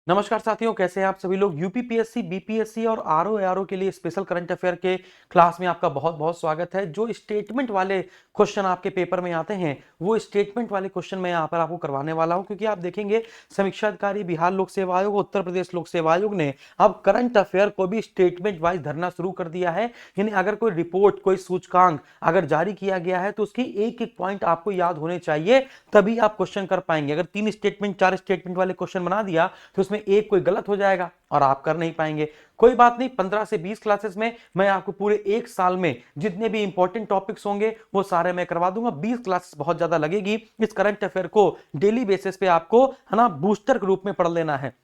नमस्कार साथियों, कैसे हैं आप सभी लोग। यूपीपीएससी, बीपीएससी और आरओ एआरओ के लिए स्पेशल करंट अफेयर के क्लास में आपका बहुत बहुत स्वागत है। जो स्टेटमेंट वाले क्वेश्चन आपके पेपर में आते हैं वो स्टेटमेंट वाले क्वेश्चन मैं यहाँ पर आपको करवाने वाला हूँ, क्योंकि आप देखेंगे समीक्षा अधिकारी, बिहार लोक सेवा आयोग, उत्तर प्रदेश लोक सेवा आयोग ने अब करंट अफेयर को भी स्टेटमेंट वाइज धरना शुरू कर दिया है। यानी अगर कोई रिपोर्ट, कोई सूचकांक अगर जारी किया गया है तो उसकी एक एक पॉइंट आपको याद होने चाहिए, तभी आप क्वेश्चन कर पाएंगे। अगर 3 स्टेटमेंट 4 स्टेटमेंट वाले क्वेश्चन बना दिया तो उसमें एक कोई गलत हो जाएगा और आप कर नहीं पाएंगे। कोई बात नहीं, 15 से 20 क्लासेस में मैं आपको पूरे एक साल में जितने भी इंपॉर्टेंट टॉपिक्स होंगे वो सारे मैं करवा दूंगा। 20 क्लासेस बहुत ज्यादा लगेगी। इस करंट अफेयर को डेली बेसिस पे आपको है ना बूस्टर के रूप में पढ़ लेना है।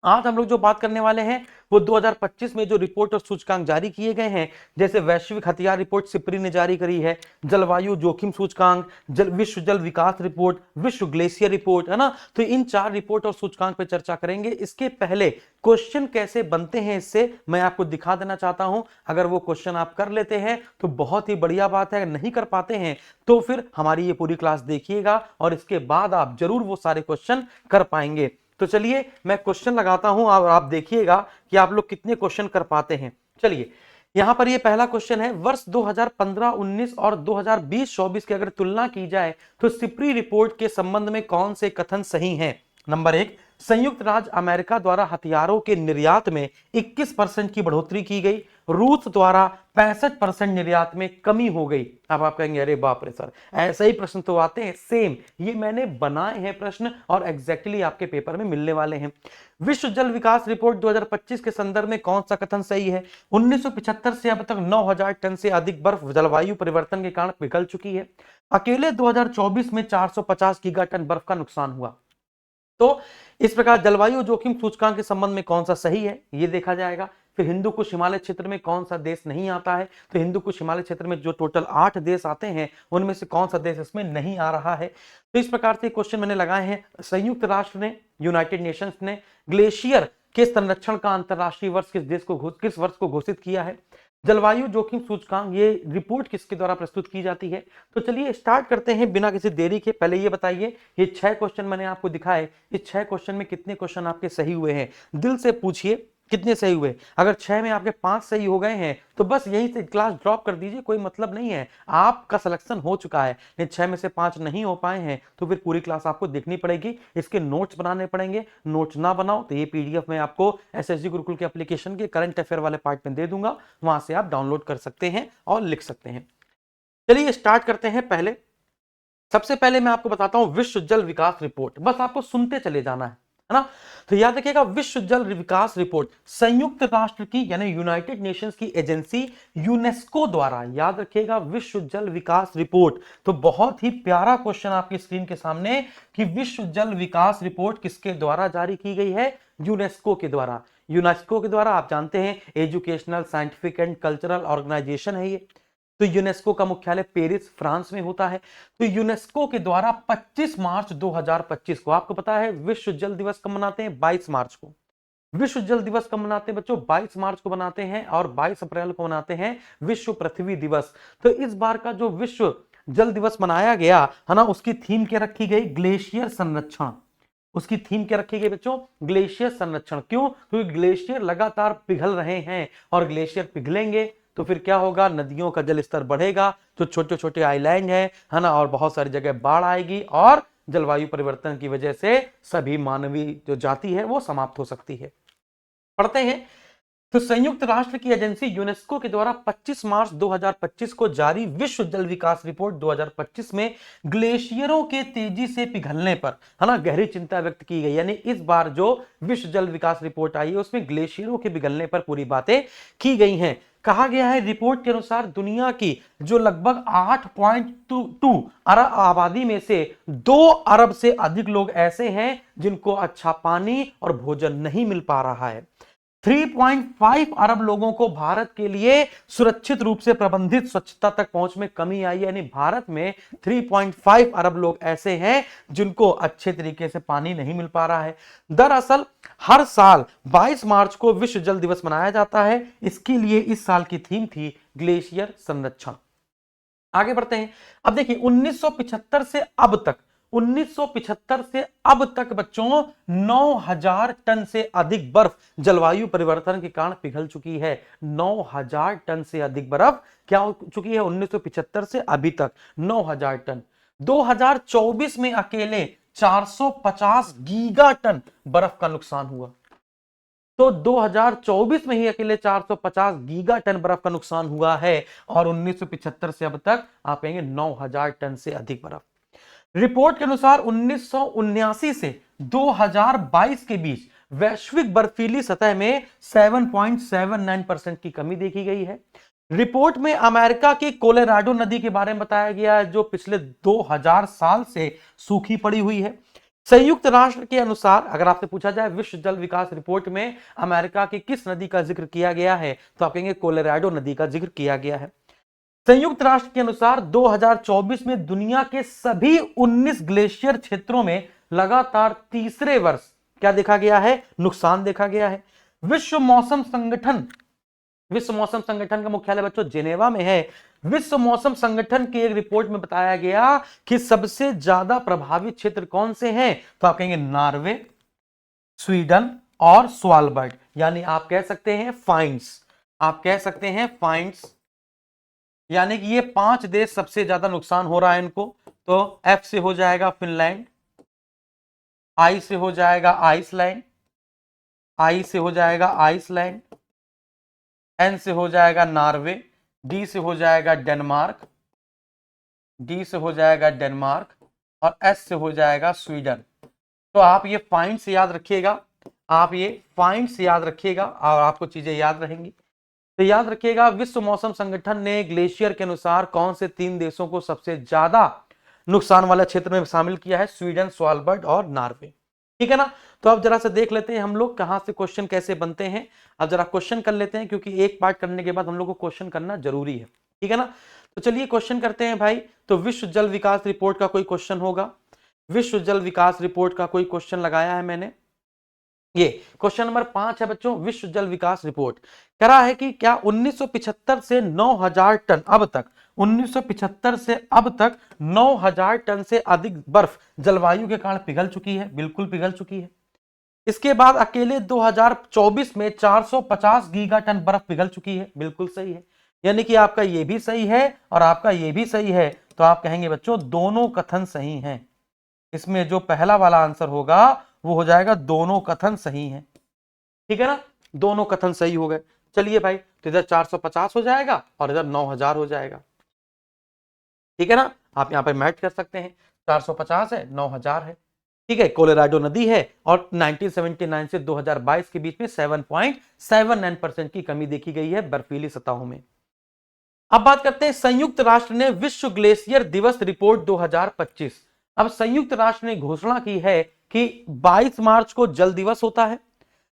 आज हम लोग जो बात करने वाले हैं वो 2025 में जो रिपोर्ट और सूचकांक जारी किए गए हैं, जैसे वैश्विक हथियार रिपोर्ट सिप्री ने जारी करी है, जलवायु जोखिम सूचकांक, विश्व जल विकास रिपोर्ट, विश्व ग्लेशियर रिपोर्ट, है ना। तो इन 4 रिपोर्ट और सूचकांक पे चर्चा करेंगे। इसके पहले क्वेश्चन कैसे बनते हैं इससे मैं आपको दिखा देना चाहता हूं। अगर वो क्वेश्चन आप कर लेते हैं तो बहुत ही बढ़िया बात है, अगर नहीं कर पाते हैं तो फिर हमारी ये पूरी क्लास देखिएगा और इसके बाद आप जरूर वो सारे क्वेश्चन कर पाएंगे। तो चलिए मैं क्वेश्चन लगाता हूं और आप देखिएगा कि आप लोग कितने क्वेश्चन कर पाते हैं। चलिए यहां पर ये पहला क्वेश्चन है, वर्ष 2015-19 और 2020-24 की अगर तुलना की जाए तो सिप्री रिपोर्ट के संबंध में कौन से कथन सही हैं। नंबर 1, संयुक्त राज्य अमेरिका द्वारा हथियारों के निर्यात में 21% की बढ़ोतरी की गई, रूस द्वारा 65% निर्यात में कमी हो गई। अब आप कहेंगे अरे बाप रे सर, ऐसे ही प्रश्न तो आते हैं सेम, ये मैंने बनाए हैं प्रश्न और एग्जैक्टली आपके पेपर में मिलने वाले हैं। विश्व जल विकास रिपोर्ट 2025 के संदर्भ में कौन सा कथन सही है। 1975 से अब तक 9000 टन से अधिक बर्फ जलवायु परिवर्तन के कारण पिघल चुकी है। अकेले 2024 में 450 गीगाटन बर्फ का नुकसान हुआ। तो इस प्रकार जलवायु जोखिम सूचकांक के संबंध में कौन सा सही है ये देखा जाएगा। फिर हिंदू कुश हिमालय क्षेत्र में कौन सा देश नहीं आता है, तो हिंदू कुश हिमालय क्षेत्र में जो टोटल 8 देश आते हैं उनमें से कौन सा देश इसमें नहीं आ रहा है। तो इस प्रकार से क्वेश्चन मैंने लगाए हैं। संयुक्त राष्ट्र ने, यूनाइटेड नेशंस ने ग्लेशियर के संरक्षण का अंतरराष्ट्रीय वर्ष किस वर्ष को घोषित किया है। जलवायु जोखिम सूचकांक ये रिपोर्ट किसके द्वारा प्रस्तुत की जाती है। तो चलिए स्टार्ट करते हैं बिना किसी देरी के। पहले ये बताइए, ये 6 क्वेश्चन मैंने आपको दिखाए, इस 6 क्वेश्चन में कितने क्वेश्चन आपके सही हुए हैं। दिल से पूछिए कितने सही हुए। अगर 6 में आपके 5 सही हो गए हैं तो बस यहीं से क्लास ड्रॉप कर दीजिए, कोई मतलब नहीं है, आपका सिलेक्शन हो चुका है। नहीं 6 में से 5 नहीं हो पाए हैं तो फिर पूरी क्लास आपको देखनी पड़ेगी, इसके नोट्स बनाने पड़ेंगे। नोट्स ना बनाओ तो ये पीडीएफ में आपको एसएसजी गुरुकुल के एप्लीकेशन के करंट अफेयर वाले पार्ट में दे दूंगा, वहां से आप डाउनलोड कर सकते हैं और लिख सकते हैं। चलिए स्टार्ट करते हैं। सबसे पहले मैं आपको बताता हूं विश्व जल विकास रिपोर्ट, बस आपको सुनते चले जाना है ना। तो याद रखिएगा, विश्व जल विकास रिपोर्ट संयुक्त राष्ट्र की यानी यूनाइटेड नेशंस की एजेंसी यूनेस्को द्वारा, याद रखिएगा विश्व जल विकास रिपोर्ट। तो बहुत ही प्यारा क्वेश्चन आपकी स्क्रीन के सामने कि विश्व जल विकास रिपोर्ट किसके द्वारा जारी की गई है। यूनेस्को के द्वारा। यूनेस्को के द्वारा आप जानते हैं educational, scientific and cultural organization है ये। तो यूनेस्को का मुख्यालय पेरिस, फ्रांस में होता है। तो यूनेस्को के द्वारा 25 मार्च 2025 को, आपको पता है विश्व जल दिवस कब मनाते हैं, 22 मार्च को। विश्व जल दिवस कब मनाते हैं बच्चों, 22 मार्च को मनाते हैं और 22 अप्रैल को मनाते हैं विश्व पृथ्वी दिवस। तो इस बार का जो विश्व जल दिवस मनाया गया है ना, उसकी थीम क्या रखी गई, ग्लेशियर संरक्षण। उसकी थीम क्या रखी गई बच्चों, ग्लेशियर संरक्षण। क्यों, क्योंकि ग्लेशियर लगातार पिघल रहे हैं और ग्लेशियर पिघलेंगे तो फिर क्या होगा, नदियों का जल स्तर बढ़ेगा, जो छोटे छोटे आइलैंड है ना, और बहुत सारी जगह बाढ़ आएगी और जलवायु परिवर्तन की वजह से सभी मानवीय जो जाति है वो समाप्त हो सकती है। पढ़ते हैं। तो संयुक्त राष्ट्र की एजेंसी यूनेस्को के द्वारा 25 मार्च 2025 को जारी विश्व जल विकास रिपोर्ट 2025 में ग्लेशियरों के तेजी से पिघलने पर है ना गहरी चिंता व्यक्त की गई। यानी इस बार जो विश्व जल विकास रिपोर्ट आई है उसमें ग्लेशियरों के पिघलने पर पूरी बातें की गई हैं। कहा गया है रिपोर्ट के अनुसार दुनिया की जो लगभग 8.2 अरब आबादी में से 2 अरब से अधिक लोग ऐसे हैं जिनको अच्छा पानी और भोजन नहीं मिल पा रहा है। 3.5 अरब लोगों को भारत के लिए सुरक्षित रूप से प्रबंधित स्वच्छता तक पहुंच में कमी आई है। यानी भारत में 3.5 अरब लोग ऐसे हैं जिनको अच्छे तरीके से पानी नहीं मिल पा रहा है। दरअसल हर साल 22 मार्च को विश्व जल दिवस मनाया जाता है। इसके लिए इस साल की थीम थी ग्लेशियर संरक्षण। आगे बढ़ते हैं। अब देखिए 1975 से अब तक 1975 से अब तक बच्चों 9000 टन से अधिक बर्फ जलवायु परिवर्तन के कारण पिघल चुकी है। 9000 टन से अधिक बर्फ क्या हो चुकी है 1975 से अभी तक 9000 टन। 2024 में अकेले 450 गीगा टन बर्फ का नुकसान हुआ। तो 2024 में ही अकेले 450 गीगा टन बर्फ का नुकसान हुआ है और 1975 से अब तक आप कहेंगे 9000 टन से अधिक बर्फ। रिपोर्ट के अनुसार 1979 से 2022 के बीच वैश्विक बर्फीली सतह में 7.79% की कमी देखी गई है। रिपोर्ट में अमेरिका की कोलोराडो नदी के बारे में बताया गया है जो पिछले 2000 साल से सूखी पड़ी हुई है। संयुक्त राष्ट्र के अनुसार अगर आपसे पूछा जाए विश्व जल विकास रिपोर्ट में अमेरिका की किस नदी का जिक्र किया गया है तो आप कहेंगे कोलोराडो नदी का जिक्र किया गया है। संयुक्त राष्ट्र के अनुसार 2024 में दुनिया के सभी 19 ग्लेशियर क्षेत्रों में लगातार तीसरे वर्ष क्या देखा गया है, नुकसान देखा गया है। विश्व मौसम संगठन का मुख्यालय बच्चों जेनेवा में है। विश्व मौसम संगठन की एक रिपोर्ट में बताया गया कि सबसे ज्यादा प्रभावित क्षेत्र कौन से हैं तो आप कहेंगे नॉर्वे, स्वीडन और स्वालबर्ड, यानी आप कह सकते हैं फाइंड्स, यानी कि ये 5 देश सबसे ज्यादा नुकसान हो रहा है इनको। तो एफ से हो जाएगा फिनलैंड, आई से हो जाएगा आइसलैंड, एन से हो जाएगा नॉर्वे, डी से हो जाएगा डेनमार्क और एस से हो जाएगा स्वीडन। तो आप ये फाइंड्स याद रखिएगा, और आपको चीजें याद रहेंगी। तो याद रखिएगा विश्व मौसम संगठन ने ग्लेशियर के अनुसार कौन से 3 देशों को सबसे ज्यादा नुकसान वाला क्षेत्र में शामिल किया है, स्वीडन, स्वालबर्ड और नॉर्वे। ठीक है ना। तो अब जरा से देख लेते हैं हम लोग कहां से क्वेश्चन कैसे बनते हैं। अब जरा क्वेश्चन कर लेते हैं क्योंकि एक पार्ट करने के बाद हम लोग को क्वेश्चन करना जरूरी है। ठीक है ना। तो चलिए क्वेश्चन करते हैं भाई। तो विश्व जल विकास रिपोर्ट का कोई क्वेश्चन होगा, विश्व जल विकास रिपोर्ट का कोई क्वेश्चन लगाया है मैंने। ये क्वेश्चन नंबर 5 है बच्चों। विश्व जल विकास रिपोर्ट कह रहा है कि क्या 1975 से 9000 टन अब तक 1975 से अब तक 9000 टन से अधिक बर्फ जलवायु के कारण पिघल चुकी है। बिल्कुल पिघल चुकी है। इसके बाद अकेले 2024 में 450 गीगा टन बर्फ पिघल चुकी है। बिल्कुल सही है, यानी कि आपका ये भी सही है और आपका ये भी सही है। तो आप कहेंगे बच्चों दोनों कथन सही हैं। इसमें जो पहला वाला आंसर होगा वो हो जाएगा दोनों कथन सही हैं। ठीक है ना, दोनों कथन सही हो गए। चलिए भाई, तो इधर 450 हो जाएगा और इधर 9000 हो जाएगा। ठीक है ना, आप यहां पे मैच कर सकते हैं। 450 है, 9000 है। ठीक है, कोलोराडो नदी है और 1979 से 2022 के बीच में 7.79% की कमी देखी गई है बर्फीली सतहों में। अब बात करते हैं संयुक्त राष्ट्र ने विश्व ग्लेशियर दिवस रिपोर्ट 2025। अब संयुक्त राष्ट्र ने घोषणा की है कि 22 मार्च को जल दिवस होता है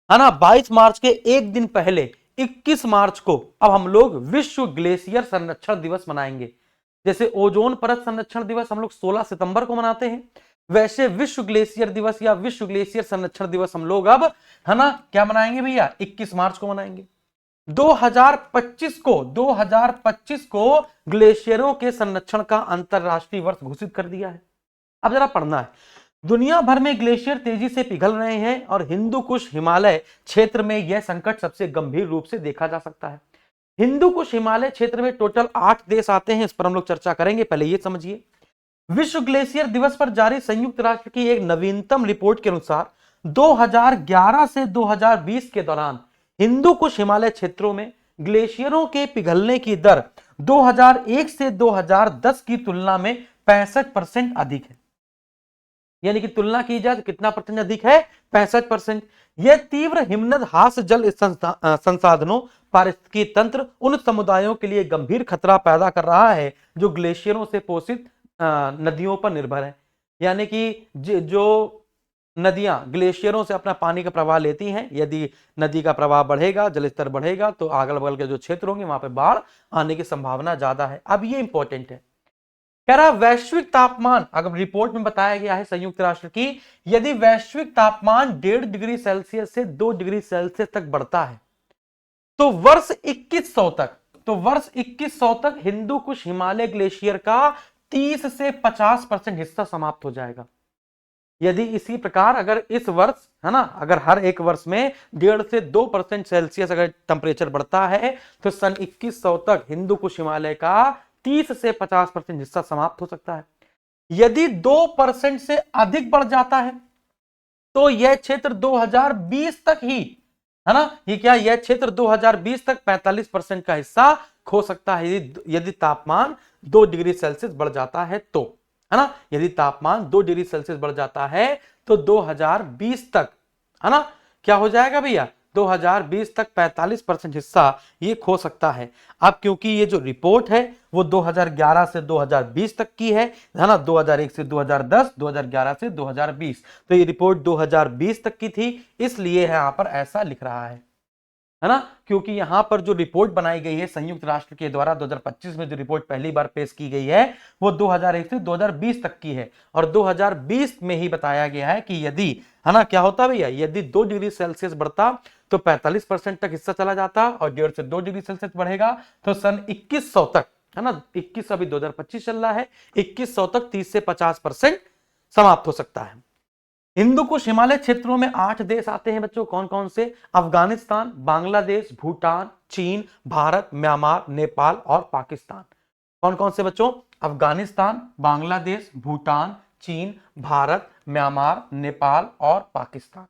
ना। 22 मार्च के एक दिन पहले 21 मार्च को अब हम लोग विश्व ग्लेशियर संरक्षण दिवस मनाएंगे। जैसे ओजोन परत संरक्षण दिवस हम लोग 16 सितंबर को मनाते हैं, वैसे विश्व ग्लेशियर दिवस या विश्व ग्लेशियर संरक्षण दिवस हम लोग अब है ना क्या मनाएंगे भैया, 21 मार्च को मनाएंगे। 2025 को ग्लेशियरों के संरक्षण का अंतरराष्ट्रीय वर्ष घोषित कर दिया है। अब जरा पढ़ना है। दुनिया भर में ग्लेशियर तेजी से पिघल रहे हैं और हिंदू कुश हिमालय क्षेत्र में यह संकट सबसे गंभीर रूप से देखा जा सकता है। हिंदू कुश हिमालय क्षेत्र में टोटल 8 देश आते हैं, इस पर हम लोग चर्चा करेंगे। पहले ये समझिए, विश्व ग्लेशियर दिवस पर जारी संयुक्त राष्ट्र की एक नवीनतम रिपोर्ट के अनुसार 2011 से 2020 के दौरान हिंदू कुश हिमालय क्षेत्रों में ग्लेशियरों के पिघलने की दर 2001 से 2010 की तुलना में 65% अधिक है। यानी कि तुलना की जाए तो कितना परसेंट अधिक है, 65%। यह तीव्र हिमनद हास जल संसाधनों पारिस्थितिकी तंत्र उन समुदायों के लिए गंभीर खतरा पैदा कर रहा है जो ग्लेशियरों से पोषित नदियों पर निर्भर है। यानी कि जो नदियां ग्लेशियरों से अपना पानी का प्रवाह लेती हैं, यदि नदी का प्रवाह बढ़ेगा, जलस्तर बढ़ेगा तो अगल बगल के जो क्षेत्र होंगे वहां पे बाढ़ आने की संभावना ज्यादा है। अब ये इंपॉर्टेंट है, कह रहा वैश्विक तापमान, अगर रिपोर्ट में बताया गया है संयुक्त राष्ट्र की, यदि वैश्विक तापमान 1.5 डिग्री सेल्सियस से 2 डिग्री सेल्सियस तक बढ़ता है तो वर्ष 2100 तक हिंदू कुश हिमालय ग्लेशियर का 30 से 50% हिस्सा समाप्त हो जाएगा। यदि इसी प्रकार अगर इस वर्ष, है ना, अगर हर एक वर्ष में 1.5 से 2% सेल्सियस अगर टेम्परेचर बढ़ता है तो सन 2100 तक हिंदू कुश हिमालय का 30 से 50% हिस्सा समाप्त हो सकता है। यदि 2% से अधिक बढ़ जाता है तो यह क्षेत्र 2020 तक ही, है ना, ये क्या, यह क्षेत्र 2020 तक 45% का हिस्सा खो सकता है यदि तापमान 2 डिग्री सेल्सियस बढ़ जाता है तो, है ना, यदि तापमान 2 डिग्री सेल्सियस बढ़ जाता है तो 2020 तक, है ना, क्या हो जाएगा भैया, 2020 तक 45% हिस्सा ये खो सकता है। अब क्योंकि ये जो रिपोर्ट है वो 2011 से 2020 तक की है ना, 2001 से 2010, 2011 से 2020, तो ये रिपोर्ट 2020 तक की थी, इसलिए यहां पर ऐसा लिख रहा है ना, क्योंकि यहां पर जो रिपोर्ट बनाई गई है संयुक्त राष्ट्र के द्वारा 2025 में जो रिपोर्ट पहली बार पेश की गई है वो 2001 से 2020 तक की है, और 2020 में ही बताया गया है कि यदि, है ना, क्या होता भैया, यदि 2 डिग्री सेल्सियस बढ़ता तो 45% तक हिस्सा चला जाता, और 1.5 से 2 डिग्री सेल्सियस बढ़ेगा तो सन 2100 तक, है ना, 21 अभी 2025 चल रहा है, 2100 तक 30 से 50% समाप्त हो सकता है। हिंदू कुश हिमालय क्षेत्रों में 8 देश आते हैं बच्चों, कौन कौन से, अफगानिस्तान, बांग्लादेश, भूटान, चीन, भारत, म्यांमार, नेपाल और पाकिस्तान। कौन कौन से बच्चों, अफगानिस्तान, बांग्लादेश, भूटान, चीन, भारत, म्यांमार, नेपाल और पाकिस्तान।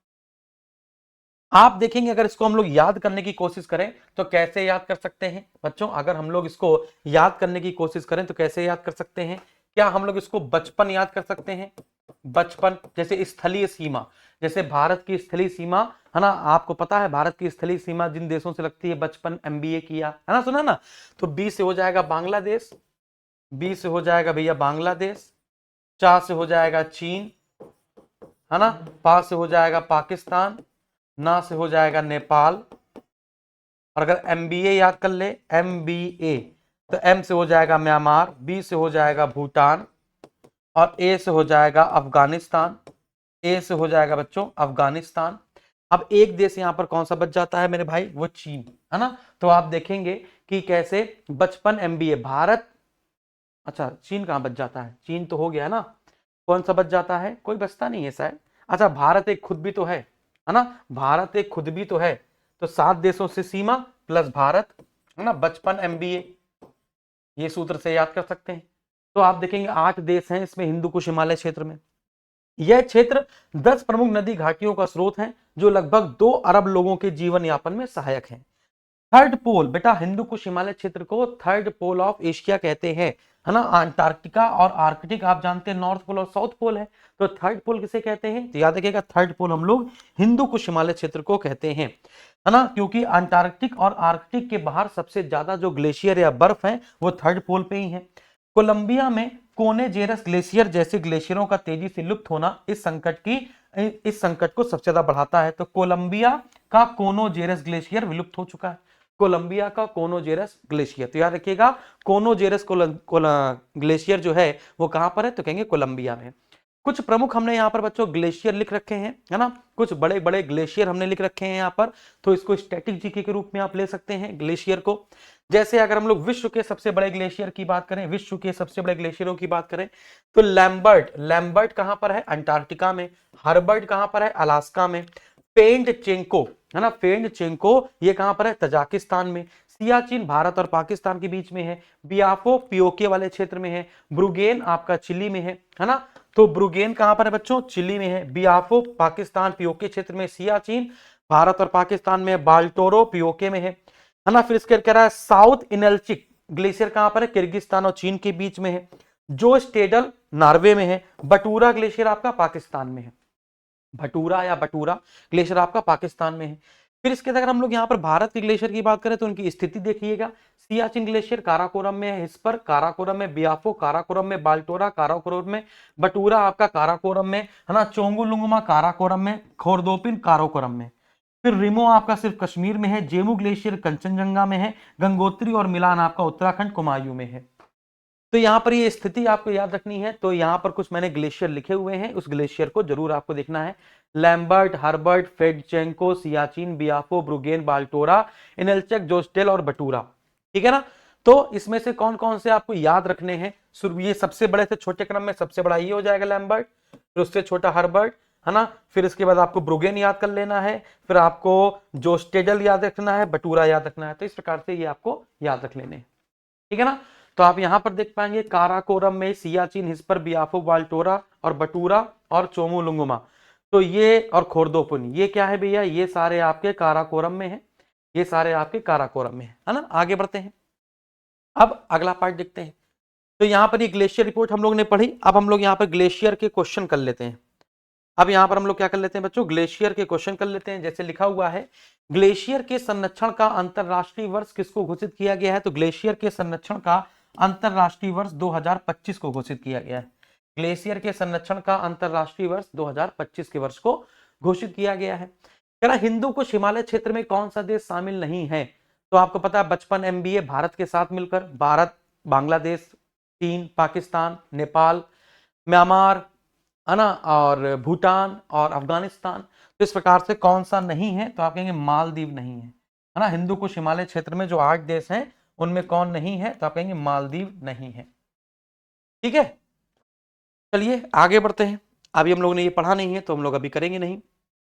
आप देखेंगे अगर इसको हम लोग याद करने की कोशिश करें तो कैसे याद कर सकते हैं बच्चों, अगर हम लोग इसको याद करने की कोशिश करें तो कैसे याद कर सकते हैं, क्या हम लोग इसको बचपन याद कर सकते हैं, बचपन, जैसे स्थलीय सीमा, जैसे भारत की स्थलीय सीमा, है ना, आपको पता है भारत की स्थलीय सीमा जिन देशों से लगती है, बचपन एमबीए किया है ना, सुना ना, तो बी से हो जाएगा बांग्लादेश, बी से हो जाएगा भैया बांग्लादेश, चा से हो जाएगा चीन, है ना, पा से हो जाएगा पाकिस्तान, ना से हो जाएगा नेपाल, और अगर एमबीए याद कर ले, एमबीए, तो एम से हो जाएगा म्यांमार, बी से हो जाएगा भूटान, और ए से हो जाएगा अफगानिस्तान, ए से हो जाएगा बच्चों अफगानिस्तान। अब एक देश यहां पर कौन सा बच जाता है मेरे भाई, वो चीन, है ना, तो आप देखेंगे कि कैसे बचपन एमबीए भारत, अच्छा चीन कहां बच जाता है, चीन तो हो गया ना, कौन सा बच जाता है, कोई बचता नहीं है शायद, अच्छा भारत एक खुद भी तो है ना, भारत एक खुद भी तो है, तो 7 देशों से सीमा प्लस भारत, है ना, बचपन एमबीए, ये सूत्र से याद कर सकते हैं। तो आप देखेंगे 8 देश हैं इसमें हिंदू कुश हिमालय क्षेत्र में। यह क्षेत्र 10 प्रमुख नदी घाटियों का स्रोत है जो लगभग 2 अरब लोगों के जीवन यापन में सहायक हैं। थर्ड पोल, बेटा हिंदू कुश हिमालय क्षेत्र को थर्ड पोल ऑफ एशिया कहते हैं, है ना, अंटार्कटिका और आर्कटिक आप जानते हैं नॉर्थ पोल और साउथ पोल है, तो थर्ड पोल किसे कहते हैं, तो याद रखिएगा थर्ड पोल हम लोग हिंदू कुश हिमालय क्षेत्र को कहते हैं, है ना, क्योंकि अंटार्कटिक और आर्कटिक के बाहर सबसे ज्यादा जो ग्लेशियर या बर्फ है वो थर्ड पोल पे ही है। कोलंबिया में कोनेजेरस ग्लेशियर जैसे ग्लेशियरों का तेजी से लुप्त होना इस संकट को सबसे ज्यादा बढ़ाता है, तो कोलंबिया का कोनोजेरस ग्लेशियर विलुप्त हो चुका है, कोलंबिया का कोनोजेरस ग्लेशियर, तो याद रखिएगा कोनोजेरस ग्लेशियर जो है वो कहां पर है, तो कहेंगे कोलंबिया में। कुछ प्रमुख हमने यहाँ पर बच्चों ग्लेशियर लिख रखे हैं, है ना, कुछ बड़े बड़े ग्लेशियर हमने लिख रखे हैं यहाँ पर, तो इसको स्टैटिक जीके के रूप में आप ले सकते हैं ग्लेशियर को। जैसे अगर हम लोग विश्व के सबसे बड़े ग्लेशियर की बात करें, विश्व के सबसे बड़े ग्लेशियरों की बात करें तो लैम्बर्ट कहां पर है, अंटार्कटिका में, हर्बर्ट कहां पर है, अलास्का में, पेंटचेंको, है ना, पेंटचेंको ये कहां पर है, तजाकिस्तान में, सियाचिन भारत और पाकिस्तान के बीच में है, बियाफो पियोके वाले क्षेत्र में है, ब्रुगेन आपका चिली में है ना, तो ब्रुगेन कहां पर है बच्चों, चिली में है, बियाफो पाकिस्तान पियोके क्षेत्र में, सियाचिन भारत और पाकिस्तान में, बाल्टोरो पियोके में है ना, फिर इसके कह रहा है साउथ इनल्चिक ग्लेशियर कहां पर है, किर्गिस्तान और चीन के बीच में है, जो स्टेडल नॉर्वे में है, बटूरा ग्लेशियर आपका पाकिस्तान में है, भटूरा या बटूरा ग्लेशियर आपका पाकिस्तान में है। फिर इसके अगर हम लोग यहाँ पर भारत के ग्लेशियर की बात करें तो उनकी स्थिति देखिएगा, सियाचिन ग्लेशियर काराकोरम में है, हिस्पर काराकोरम में, बियाफो काराकोरम में, बाल्टोरा काराकोरम में, बटूरा आपका काराकोरम में, है ना, चोंगुलुंगमा काराकोरम में, खोरदोपिन काराकोरम में, फिर रिमो आपका सिर्फ कश्मीर में है, जेमू ग्लेशियर कंचनजंगा में है, गंगोत्री और मिलान आपका उत्तराखंड कुमायूं में है। तो यहाँ पर ये स्थिति आपको याद रखनी है, तो यहाँ पर कुछ मैंने ग्लेशियर लिखे हुए हैं, उस ग्लेशियर को जरूर आपको देखना है, लैम्बर्ट, हर्बर्ट, फेडचेंको, सियाचिन, बियाफो, ब्रुगेन, बाल्टोरा, इनल्चक, जोस्टेल और बटूरा, ठीक है ना। तो इसमें से कौन कौन से आपको याद रखने हैं? ये सबसे बड़े से छोटे क्रम में सबसे बड़ा ये हो जाएगा लैम्बर्ट, फिर उससे छोटा हर्बर्ट, है ना, फिर इसके बाद आपको ब्रुगेन याद कर लेना है, फिर आपको जो स्टेडल याद रखना है, बटूरा याद रखना है। तो इस प्रकार से ये आपको याद रख लेने हैं, ठीक है ना। तो आप यहां पर देख पाएंगे काराकोरम में सियाचिन, हिस्पर, बियाफो, बाल्टोरा और बटूरा और चोमुलुंगमा। तो ये और खोर्दोपुन, ये क्या है भैया? ये सारे आपके काराकोरम में है, ये सारे आपके काराकोरम में है ना। आगे बढ़ते हैं, अब अगला पार्ट देखते हैं। तो यहां पर ये ग्लेशियर रिपोर्ट हम लोग ने पढ़ी, अब हम लोग यहां पर ग्लेशियर के क्वेश्चन कर लेते हैं। अब यहां पर हम लोग क्या कर लेते हैं बच्चों? ग्लेशियर के क्वेश्चन कर लेते हैं। जैसे लिखा हुआ है, ग्लेशियर के संरक्षण का अंतरराष्ट्रीय वर्ष किसको घोषित किया गया है? तो ग्लेशियर के संरक्षण का अंतरराष्ट्रीय वर्ष 2025 को घोषित किया गया है। ग्लेशियर के संरक्षण का अंतरराष्ट्रीय वर्ष 2025 के वर्ष को घोषित किया गया है। हिंदू कुश हिमालय क्षेत्र में कौन सा देश शामिल नहीं है? तो आपको पता है 55 MBA भारत के साथ मिलकर, भारत, बांग्लादेश, चीन, पाकिस्तान, नेपाल, म्यांमार, है ना, और भूटान और अफगानिस्तान। तो इस प्रकार से कौन सा नहीं है? तो आप कहेंगे मालदीव नहीं है ना। हिंदू कुश हिमालय क्षेत्र में जो 8 देश हैं उनमें कौन नहीं है? तो आप कहेंगे मालदीव नहीं है, ठीक है। चलिए आगे बढ़ते हैं। अभी हम लोग ने ये पढ़ा नहीं है तो हम लोग अभी करेंगे नहीं।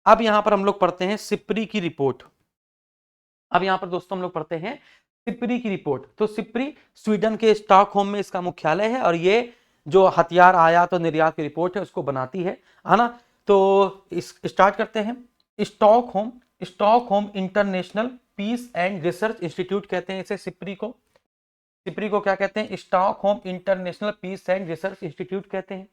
अब यहां पर हम लोग पढ़ते हैं सिप्री की रिपोर्ट। अब यहां पर दोस्तों हम लोग पढ़ते हैं सिप्री की रिपोर्ट। तो सिप्री स्वीडन के स्टॉकहोम में इसका मुख्यालय है और ये जो हथियार आयात और निर्यात की रिपोर्ट है उसको बनाती है ना। तो इस स्टार्ट करते हैं। Stockholm, Stockholm International Peace and Research Institute कहते हैं इसे, सिप्री को। सिप्री को क्या कहते हैं? Stockholm International Peace and Research Institute कहते हैं।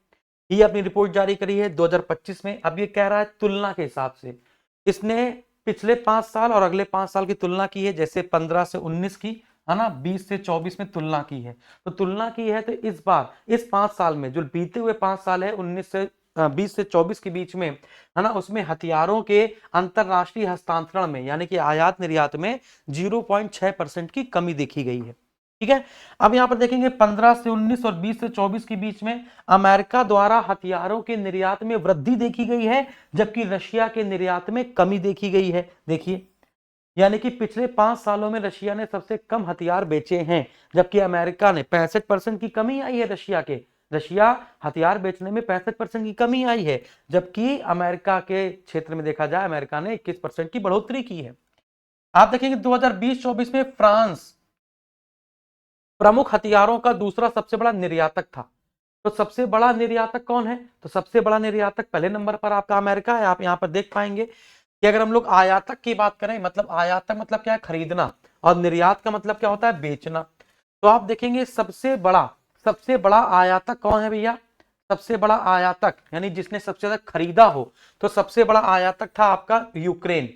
ये अपनी रिपोर्ट जारी करी है 2025 में। अब ये कह रहा है तुलना के हिसाब से, इसने पिछले 5 साल और अगले 5 साल की तुलना की है। जैसे 15 से 19 की, है ना, 20 से 24 में तुलना की है। तो तुलना की है तो इस बार इस 5 साल में जो बीते हुए 5 साल है 20 से 24 के बीच में, है ना, उसमें हथियारों के अंतरराष्ट्रीय हस्तांतरण में यानी कि आयात निर्यात में 0.6% की कमी देखी गई है, ठीक है। अब यहां पर देखेंगे 15 से 19 और 20 से 24 के बीच में अमेरिका द्वारा हथियारों के निर्यात में वृद्धि देखी गई है, जबकि रशिया के निर्यात में कमी देखी गई है। देखिए, यानी कि पिछले 5 सालों में रशिया ने सबसे कम हथियार बेचे हैं, जबकि अमेरिका ने 65% की कमी आई है। रशिया हथियार बेचने में 65% की कमी आई है, जबकि अमेरिका के क्षेत्र में देखा जाए अमेरिका ने 21% की बढ़ोतरी की है। आप देखेंगे 2020-24 में फ्रांस प्रमुख हथियारों का दूसरा सबसे बड़ा निर्यातक था। तो सबसे बड़ा निर्यातक कौन है? तो सबसे बड़ा निर्यातक पहले नंबर पर आपका अमेरिका है। आप यहां पर देख पाएंगे कि अगर हम लोग आयातक की बात करें, मतलब आयातक मतलब क्या है? खरीदना, और निर्यात का मतलब क्या होता है? बेचना। तो आप देखेंगे सबसे बड़ा आयातक कौन है भैया? सबसे बड़ा आयातक यानी जिसने सबसे ज्यादा खरीदा हो, तो सबसे बड़ा आयातक था आपका यूक्रेन।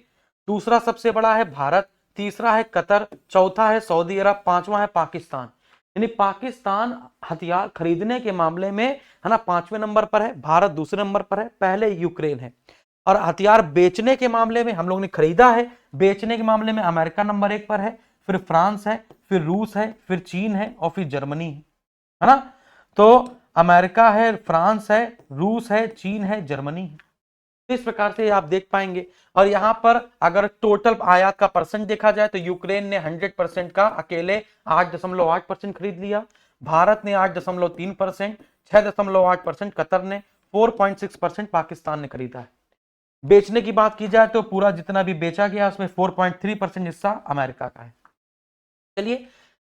दूसरा सबसे बड़ा है भारत, तीसरा है कतर, चौथा है सऊदी अरब, पांचवा है पाकिस्तान। यानी पाकिस्तान हथियार खरीदने के मामले में, है ना, 5वें नंबर पर है, भारत दूसरे नंबर पर है, पहले यूक्रेन है। और हथियार बेचने के मामले में हम लोग ने खरीदा है, बेचने के मामले में अमेरिका नंबर 1 पर है, फिर फ्रांस है, फिर रूस है, फिर चीन है और फिर जर्मनी है ना। तो अमेरिका है, फ्रांस है, रूस है, चीन है, जर्मनी है। इस प्रकार से आप देख पाएंगे। और यहां पर अगर टोटल आयात का परसेंट देखा जाए तो यूक्रेन ने 100% का अकेले 8.8% खरीद लिया, भारत ने 8.3%, 6.8% कतर ने, 4.6% पाकिस्तान ने खरीदा है। बेचने की बात की जाए तो पूरा जितना भी बेचा गया उसमें 4.3% हिस्सा अमेरिका का है। चलिए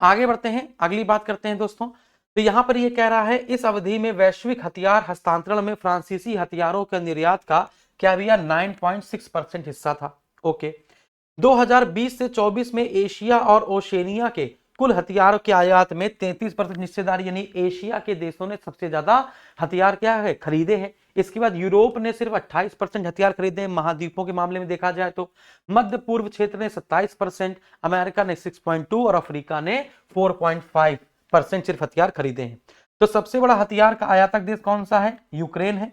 आगे बढ़ते हैं, अगली बात करते हैं दोस्तों। तो यहां पर यह कह रहा है इस अवधि में वैश्विक हथियार हस्तांतरण में फ्रांसीसी हथियारों के निर्यात का क्या भैया? 9.6% हिस्सा था। ओके, 2020 से 24 में एशिया और ओशेनिया के कुल हथियारों के आयात में 33% हिस्सेदारी, यानी एशिया के देशों ने सबसे ज्यादा हथियार क्या है? खरीदे हैं। इसके बाद यूरोप ने सिर्फ 28% हथियार खरीदे हैं। महाद्वीपों के मामले में देखा जाए तो मध्य पूर्व क्षेत्र ने 27%, अमेरिका ने 6.2 और अफ्रीका ने 4.5% सिर्फ हथियार खरीदे हैं। तो सबसे बड़ा हथियार का आयातक देश कौन सा है? यूक्रेन है,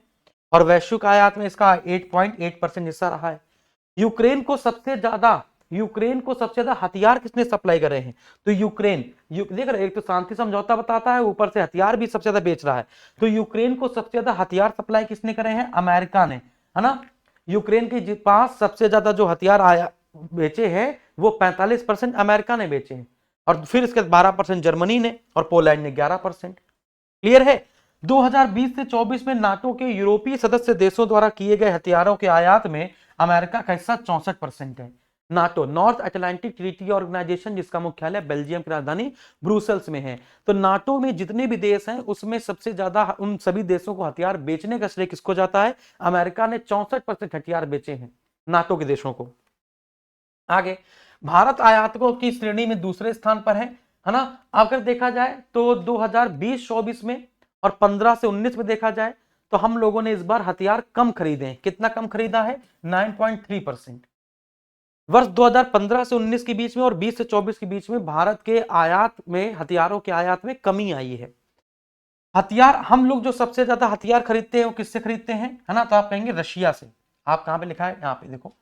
और वैश्विक आयात में इसका 8.8% हिस्सा रहा है। यूक्रेन को सबसे ज्यादा हथियार किसने सप्लाई करे हैं? तो यूक्रेन, देख रहे, एक तो शांति समझौता बताता है, ऊपर से हथियार भी सबसे ज्यादा बेच रहा है। तो यूक्रेन को सबसे ज्यादा हथियार सप्लाई किसने करे हैं? अमेरिका ने, है ना। यूक्रेन के पास सबसे ज्यादा जो हथियार आया बेचे हैं वो 45% अमेरिका ने बेचे हैं। और फिर इसके 12% जर्मनी ने और पोलैंड ने 11%। क्लियर है। 2020 से 24 में नाटो के यूरोपीय सदस्य देशों द्वारा किए गए हथियारों के आयात में अमेरिका का हिस्सा 64% है। NATO North Atlantic Treaty Organization, जिसका मुख्यालय बेल्जियम की राजधानी ब्रुसेल्स में है। तो नाटो में जितने भी देश हैं उसमें सबसे ज्यादा उन सभी देशों को हथियार बेचने का श्रेय किसको जाता है? अमेरिका ने 64% हथियार बेचे हैं नाटो के देशों को। आगे भारत आयातकों की श्रेणी में दूसरे स्थान पर है ना। अगर देखा जाए तो 2020-24 में और 15 से 19 में देखा जाए तो हम लोगों ने इस बार हथियार कम खरीदे हैं। कितना कम खरीदा है? 9.3%। वर्ष 2015 से 19 के बीच में और 20 से 24 के बीच में भारत के आयात में, हथियारों के आयात में कमी आई है। हथियार हम लोग जो सबसे ज्यादा हथियार खरीदते हैं वो किससे खरीदते हैं, है ना? तो आप कहेंगे रशिया से। आप कहां पे लिखा है? यहाँ पे देखो,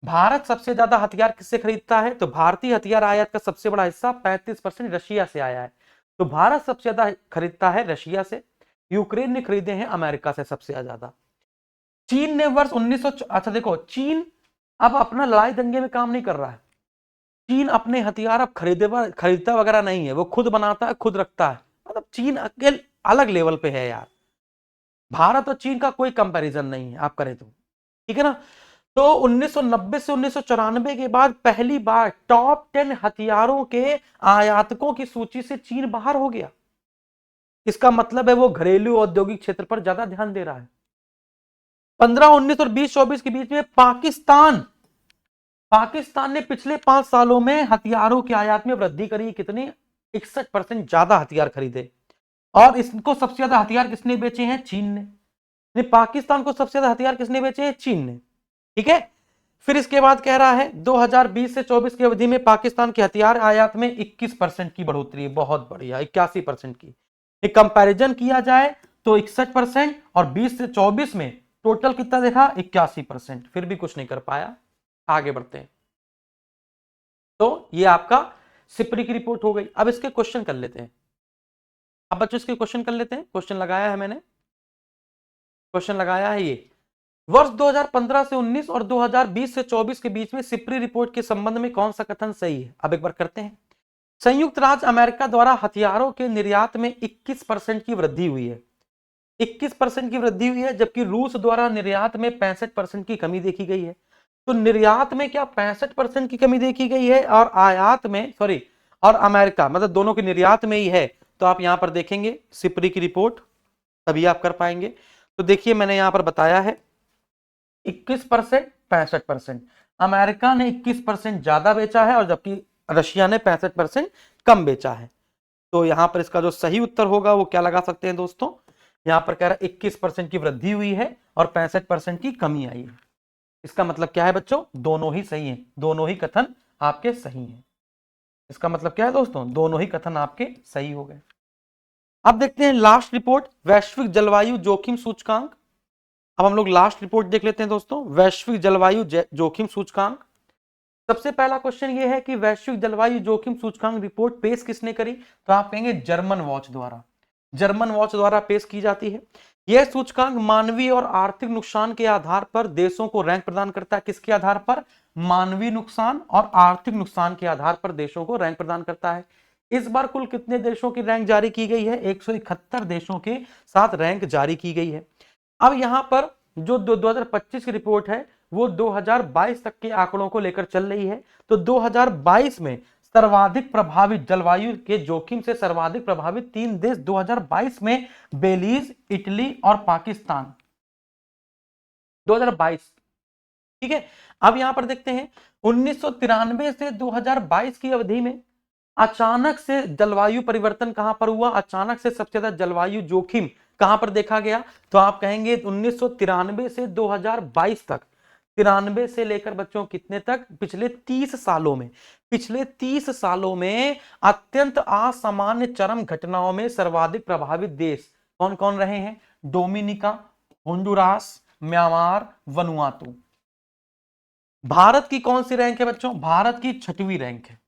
भारत सबसे ज्यादा हथियार किससे खरीदता है? तो भारतीय हथियार आयात का सबसे बड़ा हिस्सा 35% रशिया से आया है। तो भारत सबसे ज्यादा खरीदता है रशिया से। यूक्रेन ने खरीदे हैं अमेरिका से सबसे ज्यादा। चीन ने वर्ष 1900, अच्छा देखो, चीन अब अपना लड़ाई दंगे में काम नहीं कर रहा है। चीन अपने हथियार अब खरीदता वगैरह नहीं है, वो खुद बनाता है, खुद रखता है। मतलब चीन अकेले अलग लेवल पे है यार। भारत और चीन का कोई कंपैरिजन नहीं है आप करें तो, ठीक है ना। तो 1990 से 1994 के बाद पहली बार टॉप 10 हथियारों के आयातकों की सूची से चीन बाहर हो गया। इसका मतलब है वो घरेलू औद्योगिक क्षेत्र पर ज्यादा ध्यान दे रहा है। 15, 19 और 20, 24 के बीच में पाकिस्तान ने पिछले 5 सालों में हथियारों के आयात में वृद्धि करी। कितनी? 61% ज्यादा हथियार खरीदे। और इसको सबसे ज्यादा हथियार किसने बेचे हैं? चीन ने। पाकिस्तान को सबसे ज्यादा हथियार किसने बेचे हैं? चीन ने। ठीक है। फिर इसके बाद कह रहा है 2020 से 24 की अवधि में पाकिस्तान के हथियार आयात में 21% की बढ़ोतरी। बहुत बढ़िया, 81% की। कंपैरिजन किया जाए तो 61% और 20 से 24 में टोटल कितना देखा? 81%। फिर भी कुछ नहीं कर पाया। आगे बढ़ते हैं। तो ये आपका सिपरी की रिपोर्ट हो गई। अब इसके क्वेश्चन कर लेते हैं। अब बच्चों इसके क्वेश्चन कर लेते हैं। क्वेश्चन लगाया है मैंने, क्वेश्चन लगाया है ये। वर्ष 2015 से 19 और 2020 से 24 के बीच में सिपरी रिपोर्ट के संबंध में कौन सा कथन सही है? अब एक बार करते हैं। संयुक्त राज्य अमेरिका द्वारा हथियारों के निर्यात में 21% की वृद्धि हुई है। 21% की वृद्धि हुई है, जबकि रूस द्वारा निर्यात में 65% की कमी देखी गई है। तो निर्यात में क्या 65% की कमी देखी गई है और आयात में, सॉरी, और अमेरिका मतलब दोनों के निर्यात में ही है। तो आप यहां पर देखेंगे सिपरी की रिपोर्ट, तभी आप कर पाएंगे। तो देखिए मैंने यहां पर बताया है 21%, 65%। अमेरिका ने 21% ज्यादा बेचा है और जबकि रशिया ने 65% कम बेचा है। तो यहां पर इसका जो सही उत्तर होगा वो क्या लगा सकते हैं दोस्तों? यहां पर कह रहा है 21% की वृद्धि हुई है और 65% की कमी आई है। इसका मतलब क्या है बच्चों? दोनों ही सही है, दोनों ही कथन आपके सही हैं। इसका मतलब क्या है दोस्तों? दोनों ही कथन आपके सही हो गए। अब देखते हैं लास्ट रिपोर्ट, वैश्विक जलवायु जोखिम सूचकांक। अब हम लोग लास्ट रिपोर्ट देख लेते हैं दोस्तों, वैश्विक जलवायु जोखिम सूचकांक। सबसे पहला क्वेश्चन ये है कि वैश्विक जलवायु जोखिम सूचकांक रिपोर्ट पेश किसने करी? तो आप कहेंगे जर्मन वॉच द्वारा। जर्मन वॉच द्वारा पेश की जाती है। यह सूचकांक मानवीय और आर्थिक नुकसान के आधार पर देशों को रैंक प्रदान करता है। किसके आधार पर? मानवीय नुकसान और आर्थिक नुकसान के आधार पर देशों को रैंक प्रदान करता है। इस बार कुल कितने देशों की रैंक जारी की गई है? 171 देशों के साथ रैंक जारी की गई है। अब यहां पर जो 2025 की रिपोर्ट है वो 2022 तक के आंकड़ों को लेकर चल रही है। तो 2022 में सर्वाधिक प्रभावित जलवायु के जोखिम से सर्वाधिक प्रभावित 3 देश 2022 में बेलीज, इटली और पाकिस्तान। 2022, ठीक है। अब यहां पर देखते हैं 1993 से 2022 की अवधि में अचानक से जलवायु परिवर्तन कहां पर हुआ? अचानक से सबसे ज्यादा जलवायु जोखिम कहां पर देखा गया? तो आप कहेंगे 1993 से 2022 तक। 93 से लेकर बच्चों कितने तक? पिछले 30 सालों में। पिछले 30 सालों में अत्यंत असामान्य चरम घटनाओं में सर्वाधिक प्रभावित देश कौन कौन रहे हैं? Dominica, Honduras, Myanmar, Vanuatu. Bharat की कौन सी रैंक है बच्चों? भारत की 6वीं रैंक है।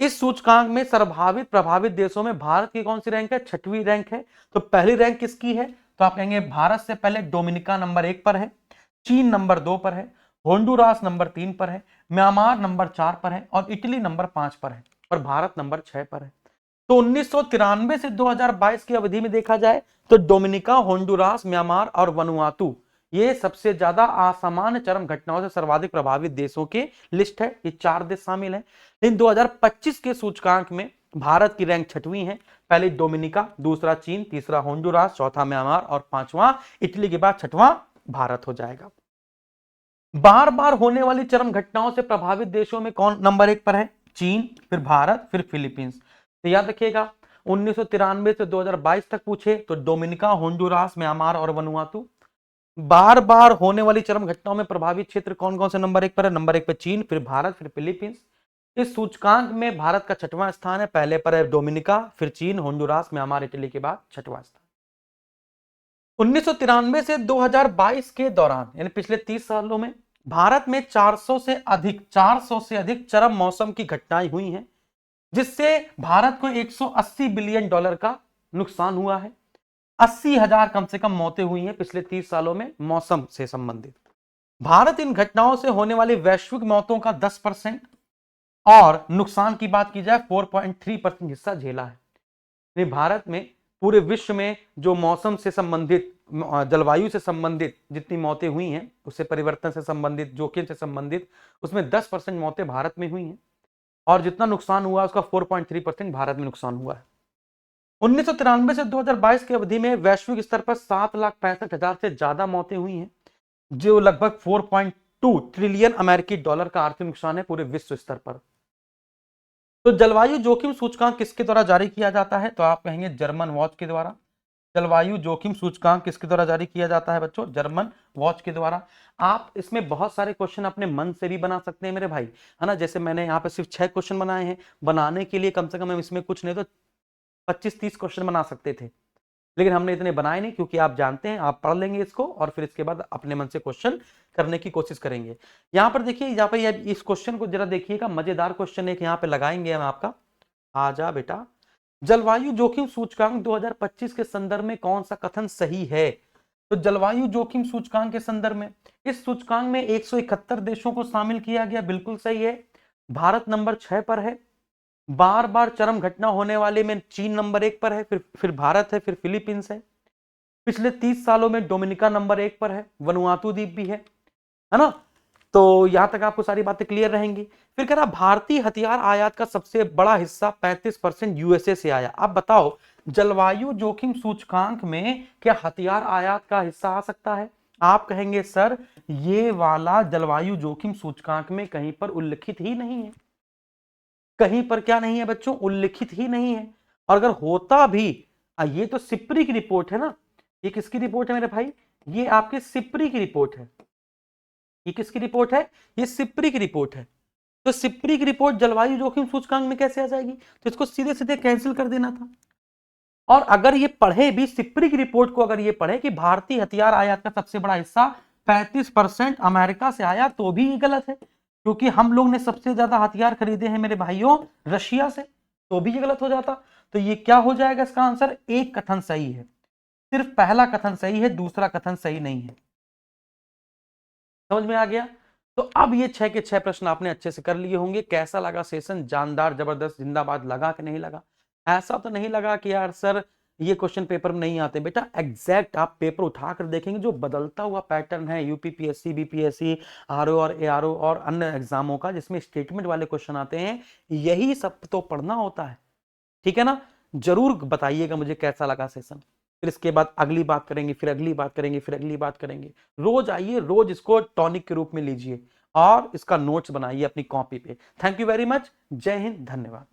इस सूचकांक में सर्वाधिक प्रभावित देशों में भारत की कौन सी रैंक है? 6वीं रैंक है। तो पहली रैंक किसकी है? तो आप कहेंगे भारत से पहले डोमिनिका नंबर 1 पर है, चीन नंबर 2 पर है, होंडुरास नंबर 3 पर है, म्यांमार नंबर 4 पर है और इटली नंबर 5 पर है। और भारत नंबर 6 पर है। तो 1993 से 2022 की अवधि में देखा जाए तो डोमिनिका, होंडुरास, म्यांमार और वनुआतू ये सबसे ज्यादा असामान्य चरम घटनाओं से सर्वाधिक प्रभावित देशों के लिस्ट है। ये 4 देश शामिल हैं। लेकिन 2025 के सूचकांक में भारत की रैंक 6वीं है। पहले डोमिनिका, दूसरा चीन, तीसरा होंडुरास, चौथा म्यांमार और 5वां इटली के बाद 6वां भारत हो जाएगा। बार बार होने वाली चरम घटनाओं से प्रभावित देशों में कौन नंबर 1 पर है? चीन, फिर भारत, फिर फिलीपींस। तो याद रखिएगा 1993 से 2022 तक पूछे तो डोमिनिका, होंडुरास, म्यांमार और वनुआतू। बार बार होने वाली चरम घटनाओं में प्रभावित क्षेत्र कौन कौन से नंबर 1 पर है? नंबर 1 पर चीन, फिर भारत, फिर फिलीपींस। इस सूचकांक में भारत का 6वां स्थान है। पहले पर है डोमिनिका, फिर चीन, होंडुरास, म्यांमार, इटली के बाद 6वां स्थान। 1993 से 2022 के दौरान यानी पिछले 30 सालों में भारत में 400 से अधिक चरम मौसम की घटनाएं हुई हैं, जिससे भारत को 180 बिलियन डॉलर का नुकसान हुआ है। 80,000 कम से कम मौतें हुई हैं पिछले 30 सालों में मौसम से संबंधित। भारत इन घटनाओं से होने वाली वैश्विक मौतों का 10% और नुकसान की बात की जाए 4.3% हिस्सा झेला है। भारत में पूरे विश्व में जो मौसम से संबंधित, जलवायु से संबंधित जितनी मौतें हुई हैं, उससे परिवर्तन से संबंधित, जोखिम से संबंधित, उसमें 10% मौतें भारत में हुई हैं और जितना नुकसान हुआ उसका 4.3% भारत में नुकसान हुआ है। 1993 से 2022 की अवधि में वैश्विक स्तर पर 7,65,000 से ज्यादा मौतें हुई हैं, जो लगभग 4.2 ट्रिलियन अमेरिकी डॉलर का आर्थिक नुकसान है पूरे विश्व स्तर पर। तो जलवायु जोखिम सूचकांक किसके द्वारा जारी किया जाता है? तो आप कहेंगे जर्मन वॉच के द्वारा। जलवायु जोखिम सूचकांक किसके द्वारा जारी किया जाता है बच्चों? जर्मन वॉच के द्वारा। आप इसमें बहुत सारे क्वेश्चन अपने मन से भी बना सकते हैं मेरे भाई, है ना। जैसे मैंने यहाँ पे सिर्फ 6 क्वेश्चन बनाए हैं, बनाने के लिए कम से कम हम इसमें कुछ नहीं तो 25-30 क्वेश्चन बना सकते थे, लेकिन हमने इतने बनाए नहीं, क्योंकि आप जानते हैं आप पढ़ लेंगे इसको और फिर इसके बाद अपने मन से क्वेश्चन करने की कोशिश करेंगे। यहाँ पर देखिए, यहाँ पर इस क्वेश्चन को जरा देखिएगा, मजेदार क्वेश्चन एक यहाँ पे लगाएंगे हम आपका। आ जा बेटा। जलवायु जोखिम सूचकांक 2025 के संदर्भ में कौन सा कथन सही है? तो जलवायु जोखिम सूचकांक के संदर्भ में इस सूचकांक में 171 देशों को शामिल किया गया, बिल्कुल सही है। भारत नंबर 6 पर है। बार बार चरम घटना होने वाले में चीन नंबर 1 पर है, फिर भारत है, फिर फिलीपींस है। पिछले 30 सालों में डोमिनिका नंबर 1 पर है, वनुआतू द्वीप भी है ना। तो यहां तक आपको सारी बातें क्लियर रहेंगी। फिर कह रहा भारतीय हथियार आयात का सबसे बड़ा हिस्सा 35% यूएसए से आया। अब बताओ जलवायु जोखिम सूचकांक में क्या हथियार आयात का हिस्सा आ सकता है? आप कहेंगे सर ये वाला जलवायु जोखिम सूचकांक में कहीं पर उल्लिखित ही नहीं है। कहीं पर क्या नहीं है बच्चों? उल्लिखित ही नहीं है। और अगर होता भी, ये तो सिप्री की रिपोर्ट है ना। ये किसकी रिपोर्ट है मेरे भाई? ये आपके सिप्री की रिपोर्ट है। ये किसकी रिपोर्ट है? ये सिप्री की रिपोर्ट है। तो सिप्री की रिपोर्ट जलवायु जोखिम सूचकांक में कैसे आ जाएगी? तो इसको सीधे सीधे कैंसिल कर देना था। और अगर ये पढ़े भी सिप्री की रिपोर्ट को, अगर ये पढ़े कि भारतीय हथियार आयात का सबसे बड़ा हिस्सा 35% अमेरिका से आया, तो भी ये गलत है, क्योंकि हम लोग ने सबसे ज्यादा हथियार खरीदे हैं मेरे भाइयों रशिया से, तो भी ये गलत हो जाता। तो ये क्या हो जाएगा इसका आंसर? एक कथन सही है, सिर्फ पहला कथन सही है, दूसरा कथन सही नहीं है। समझ में आ गया? तो अब ये 6 के 6 प्रश्न आपने अच्छे से कर लिए होंगे। कैसा लगा सेशन? जानदार, जबरदस्त, जिंदाबाद लगा कि नहीं लगा? ऐसा तो नहीं लगा कि यार सर ये क्वेश्चन पेपर में नहीं आते। बेटा एग्जैक्ट आप पेपर उठाकर देखेंगे, जो बदलता हुआ पैटर्न है यूपीपीएससी, बीपीएससी, आरओ और एआरओ और अन्य एग्जामों का, जिसमें स्टेटमेंट वाले क्वेश्चन आते हैं, यही सब तो पढ़ना होता है। ठीक है ना? जरूर बताइएगा मुझे कैसा लगा सेशन। फिर इसके बाद अगली बात करेंगे, फिर अगली बात करेंगे, फिर अगली बात करेंगे। रोज आइए, रोज इसको टॉनिक के रूप में लीजिए और इसका नोट्स बनाइए अपनी कॉपी पे। Thank you very much. जय हिंद, धन्यवाद।